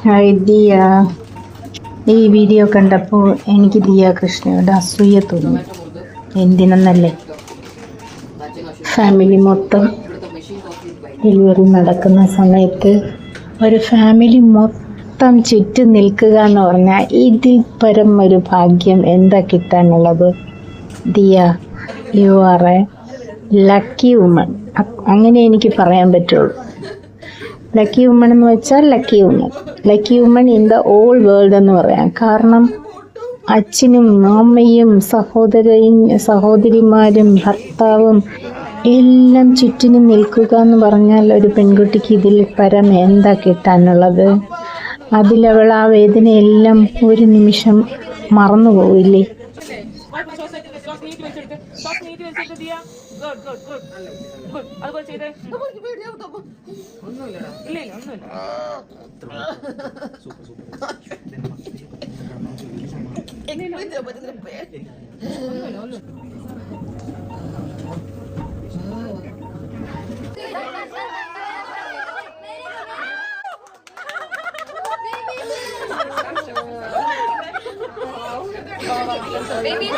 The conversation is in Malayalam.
ഹായ് ദിയ. ഈ വീഡിയോ കണ്ടപ്പോൾ എനിക്ക് ദിയ കൃഷ്ണയോട് അസൂയ തോന്നി. എന്തിനെന്നല്ലേ, ഫാമിലി മൊത്തം ഡെലിവറി നടക്കുന്ന സമയത്ത് ഒരു ഫാമിലി മൊത്തം ചുറ്റും നിൽക്കുക എന്ന് പറഞ്ഞാൽ ഇതിൽ പരം ഒരു ഭാഗ്യം എന്താ കിട്ടാനുള്ളത്? Diya, you are a lucky woman. അങ്ങനെ എനിക്ക് പറയാൻ പറ്റുള്ളൂ. ലക്കി വുമൺ എന്ന് വെച്ചാൽ lucky woman in the all world എന്ന് പറയാം. കാരണം അച്ഛനും അമ്മയും സഹോദരിമാരും ഭർത്താവും എല്ലാം ചുറ്റിനും നിൽക്കുക എന്ന് പറഞ്ഞാൽ ഒരു പെൺകുട്ടിക്ക് ഇതിൽ പരം എന്താ കിട്ടാനുള്ളത്? അതിലവൾ ആ വേദനയെല്ലാം ഒരു നിമിഷം മറന്നു പോവില്ലേ? Baby